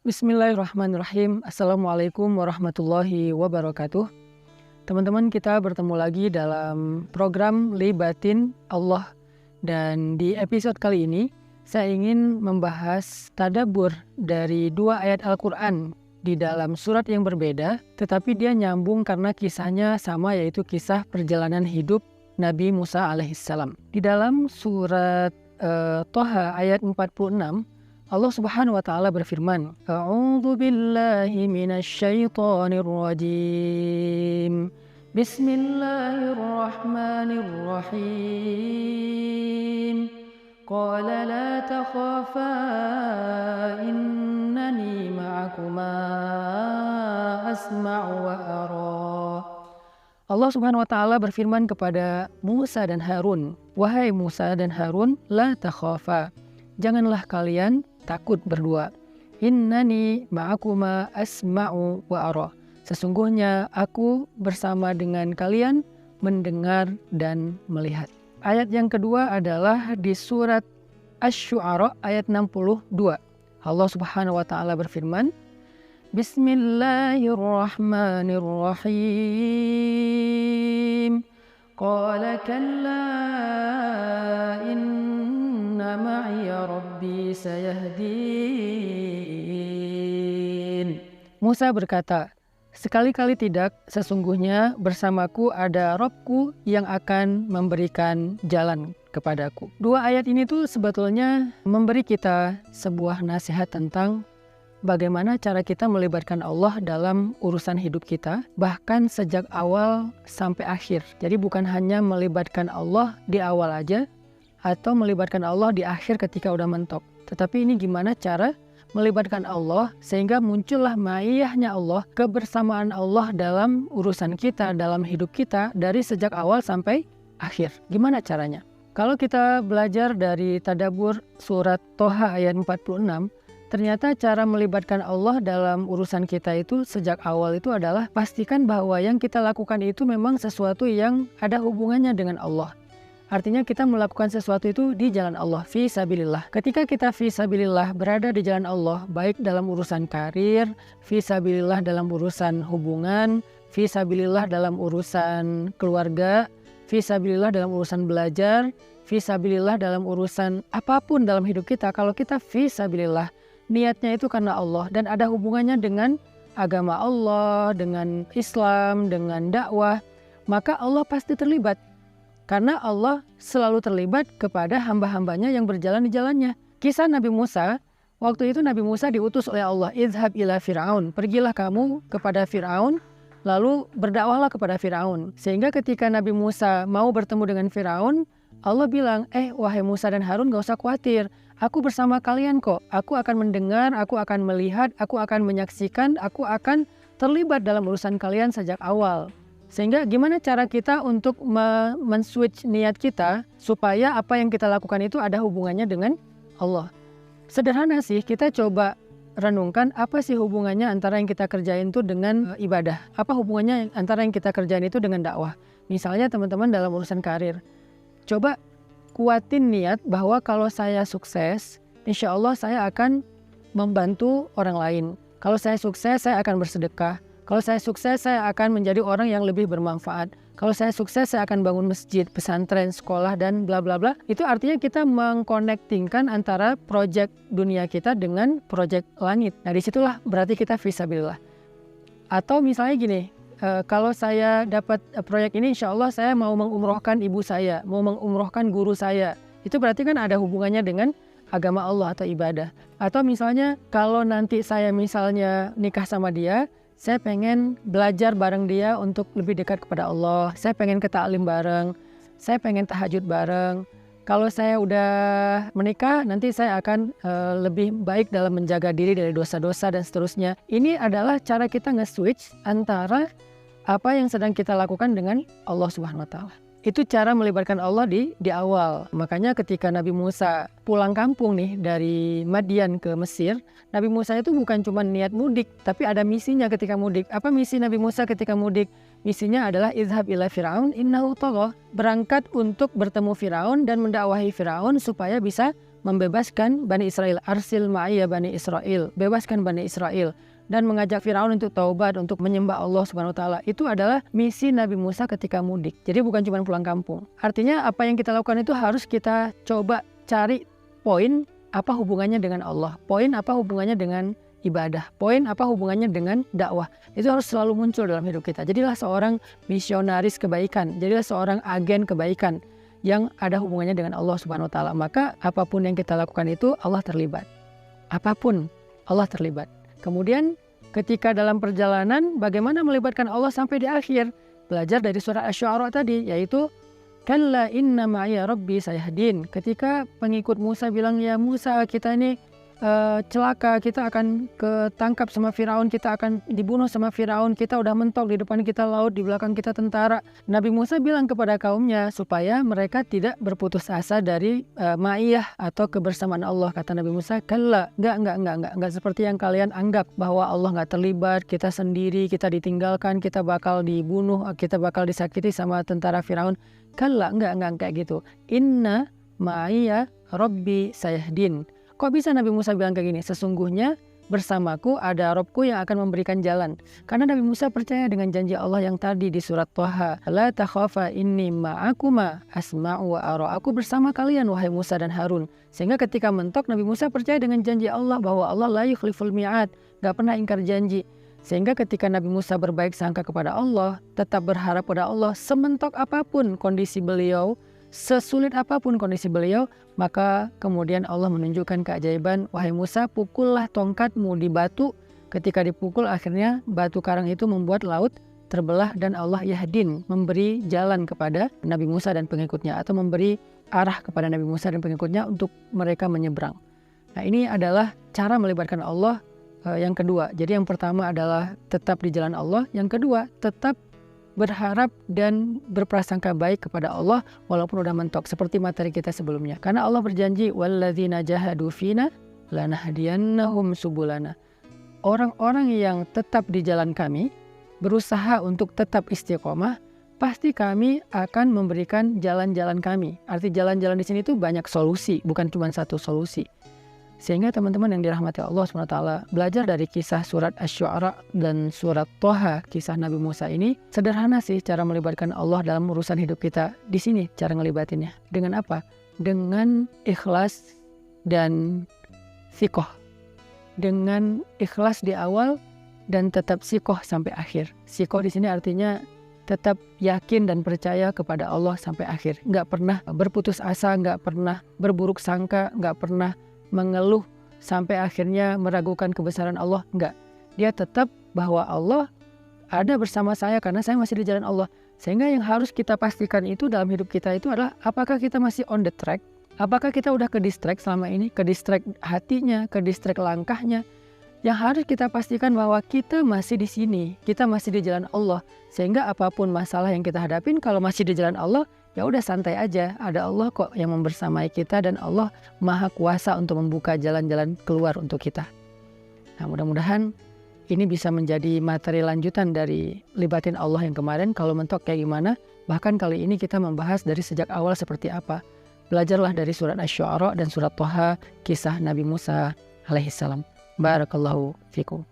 Bismillahirrahmanirrahim. Assalamualaikum warahmatullahi wabarakatuh. Teman-teman, kita bertemu lagi dalam program Libatin Allah. Dan di episode kali ini, saya ingin membahas tadabbur dari dua ayat Al-Quran di dalam surat yang berbeda, tetapi dia nyambung karena kisahnya sama, yaitu kisah perjalanan hidup Nabi Musa alaihissalam. Di dalam surat Toha ayat 46, Allah Subhanahu wa taala berfirman, A'udzu billahi minasyaitonir rajim. Bismillahirrahmanirrahim. Qala la takhafa innani ma'akuma asma'u wa ara. Allah Subhanahu wa taala berfirman kepada Musa dan Harun, wahai Musa dan Harun, la takhafa, janganlah kalian takut berdua. Innani ma'akuma asma'u wa ara. Sesungguhnya aku bersama dengan kalian mendengar dan melihat. Ayat yang kedua adalah di surat Asy-Syu'ara ayat 62. Allah Subhanahu wa taala berfirman, Bismillahirrahmanirrahim. Qala kalla inna ma'iya rabbi sayahdin. Musa berkata, sekali-kali tidak, sesungguhnya bersamaku ada Robku yang akan memberikan jalan kepadaku. Dua ayat ini tuh sebetulnya memberi kita sebuah nasihat tentang bagaimana cara kita melibatkan Allah dalam urusan hidup kita, bahkan sejak awal sampai akhir. Jadi bukan hanya melibatkan Allah di awal aja, atau melibatkan Allah di akhir ketika udah mentok. Tetapi ini gimana cara melibatkan Allah sehingga muncullah ma'iyahnya Allah, kebersamaan Allah dalam urusan kita, dalam hidup kita dari sejak awal sampai akhir. Gimana caranya? Kalau kita belajar dari tadabbur surat Toha ayat 46, ternyata cara melibatkan Allah dalam urusan kita itu sejak awal itu adalah pastikan bahwa yang kita lakukan itu memang sesuatu yang ada hubungannya dengan Allah. Artinya kita melakukan sesuatu itu di jalan Allah, fi sabilillah. Ketika kita fi sabilillah berada di jalan Allah, baik dalam urusan karir, fi sabilillah dalam urusan hubungan, fi sabilillah dalam urusan keluarga, fi sabilillah dalam urusan belajar, fi sabilillah dalam urusan apapun dalam hidup kita, kalau kita fi sabilillah, niatnya itu karena Allah dan ada hubungannya dengan agama Allah, dengan Islam, dengan dakwah, maka Allah pasti terlibat. Karena Allah selalu terlibat kepada hamba-hambanya yang berjalan di jalannya. Kisah Nabi Musa, waktu itu Nabi Musa diutus oleh Allah, Idhab ila Fir'aun, pergilah kamu kepada Fir'aun, lalu berdakwahlah kepada Fir'aun. Sehingga ketika Nabi Musa mau bertemu dengan Fir'aun, Allah bilang, wahai Musa dan Harun, gak usah khawatir, aku bersama kalian kok. Aku akan mendengar, aku akan melihat, aku akan menyaksikan, aku akan terlibat dalam urusan kalian sejak awal. Sehingga gimana cara kita untuk men-switch niat kita supaya apa yang kita lakukan itu ada hubungannya dengan Allah. Sederhana sih, kita coba renungkan apa sih hubungannya antara yang kita kerjain itu dengan ibadah. Apa hubungannya antara yang kita kerjain itu dengan dakwah. Misalnya teman-teman dalam urusan karir. Coba kuatin niat bahwa kalau saya sukses, insya Allah saya akan membantu orang lain. Kalau saya sukses, saya akan bersedekah. Kalau saya sukses, saya akan menjadi orang yang lebih bermanfaat. Kalau saya sukses, saya akan bangun masjid, pesantren, sekolah, dan bla bla bla. Itu artinya kita mengkonektingkan antara proyek dunia kita dengan proyek langit. Nah, disitulah berarti kita fisabilillah. Atau misalnya gini, kalau saya dapat proyek ini, insya Allah saya mau mengumrohkan ibu saya, mau mengumrohkan guru saya. Itu berarti kan ada hubungannya dengan agama Allah atau ibadah. Atau misalnya kalau nanti saya misalnya nikah sama dia, saya pengen belajar bareng dia untuk lebih dekat kepada Allah. Saya pengen ke ta'lim bareng. Saya pengen tahajud bareng. Kalau saya udah menikah, nanti saya akan lebih baik dalam menjaga diri dari dosa-dosa dan seterusnya. Ini adalah cara kita nge-switch antara apa yang sedang kita lakukan dengan Allah Subhanahu wa taala. Itu cara melibatkan Allah di awal. Makanya ketika Nabi Musa pulang kampung nih dari Madian ke Mesir, Nabi Musa itu bukan cuma niat mudik, tapi ada misinya ketika mudik. Apa misi Nabi Musa ketika mudik? Misinya adalah idhab ila Fir'aun innahu tagha, berangkat untuk bertemu Firaun dan mendakwahi Firaun supaya bisa membebaskan Bani Israel, arsil ma'iyya Bani Israel, bebaskan Bani Israel, dan mengajak Firaun untuk taubat, untuk menyembah Allah Subhanahu wa taala. Itu adalah misi Nabi Musa ketika mudik. Jadi bukan cuma pulang kampung. Artinya apa yang kita lakukan itu harus kita coba cari poin apa hubungannya dengan Allah, poin apa hubungannya dengan ibadah, poin apa hubungannya dengan dakwah. Itu harus selalu muncul dalam hidup kita. Jadilah seorang misionaris kebaikan, jadilah seorang agen kebaikan yang ada hubungannya dengan Allah Subhanahu wa taala. Maka apapun yang kita lakukan itu Allah terlibat. Apapun Allah terlibat. Kemudian ketika dalam perjalanan bagaimana melibatkan Allah sampai di akhir? Belajar dari surah Asy-Syu'ara tadi, yaitu kalla inna ma'iya rabbi sayahdin. Ketika pengikut Musa bilang, ya Musa, kita ini celaka, kita akan ketangkap sama Firaun, kita akan dibunuh sama Firaun, kita udah mentok, di depan kita laut, di belakang kita tentara. Nabi Musa bilang kepada kaumnya supaya mereka tidak berputus asa dari ma'iyah atau kebersamaan Allah. Kata Nabi Musa, kalla, enggak seperti yang kalian anggap bahwa Allah enggak terlibat, kita sendiri, kita ditinggalkan, kita bakal dibunuh, kita bakal disakiti sama tentara Firaun. Kalla, enggak kayak gitu. Inna ma'iya rabbi sayahdin. Kok bisa Nabi Musa bilang kayak gini? Sesungguhnya bersamaku ada Robku yang akan memberikan jalan. Karena Nabi Musa percaya dengan janji Allah yang tadi di surat Thaha. La takhafa inni ma'akuma asma'u wa ara. Aku bersama kalian wahai Musa dan Harun. Sehingga ketika mentok Nabi Musa percaya dengan janji Allah bahwa Allah la yukhliful mi'ad. Gak pernah ingkar janji. Sehingga ketika Nabi Musa berbaik sangka kepada Allah, tetap berharap pada Allah, sementok apapun kondisi beliau, sesulit apapun kondisi beliau, maka kemudian Allah menunjukkan keajaiban, wahai Musa, pukullah tongkatmu di batu. Ketika dipukul akhirnya batu karang itu membuat laut terbelah dan Allah yahdin, memberi jalan kepada Nabi Musa dan pengikutnya, atau memberi arah kepada Nabi Musa dan pengikutnya untuk mereka menyeberang. Nah, ini adalah cara melibatkan Allah yang kedua. Jadi yang pertama adalah tetap di jalan Allah, yang kedua tetap berharap dan berprasangka baik kepada Allah walaupun udah mentok, seperti materi kita sebelumnya. Karena Allah berjanji, walladzina jahadu fina lanahdiyannahum subulana. Orang-orang yang tetap di jalan kami, berusaha untuk tetap istiqomah, pasti kami akan memberikan jalan-jalan kami. Arti jalan-jalan di sini itu banyak solusi, bukan cuma satu solusi. Sehingga teman-teman yang dirahmati Allah SWT, belajar dari kisah surat Asy-Syu'ara dan surat Thaha, kisah Nabi Musa ini, sederhana sih cara melibatkan Allah dalam urusan hidup kita. Di sini cara ngelibatinnya. Dengan apa? Dengan ikhlas dan sikoh. Dengan ikhlas di awal dan tetap sikoh sampai akhir. Sikoh di sini artinya tetap yakin dan percaya kepada Allah sampai akhir. Nggak pernah berputus asa, nggak pernah berburuk sangka, nggak pernah mengeluh sampai akhirnya meragukan kebesaran Allah. Enggak. Dia tetap bahwa Allah ada bersama saya karena saya masih di jalan Allah. Sehingga yang harus kita pastikan itu dalam hidup kita itu adalah apakah kita masih on the track? Apakah kita udah ke distract selama ini? Ke distract hatinya, ke distract langkahnya. Yang harus kita pastikan bahwa kita masih di sini, kita masih di jalan Allah. Sehingga apapun masalah yang kita hadapin, kalau masih di jalan Allah, ya udah santai aja, ada Allah kok yang membersamai kita dan Allah Maha Kuasa untuk membuka jalan-jalan keluar untuk kita. Nah, mudah-mudahan ini bisa menjadi materi lanjutan dari libatin Allah yang kemarin. Kalau mentok kayak gimana, bahkan kali ini kita membahas dari sejak awal seperti apa. Belajarlah dari surat Asy-Syu'ara dan surat Thaha, kisah Nabi Musa alaihissalam. Barakallahu fikum.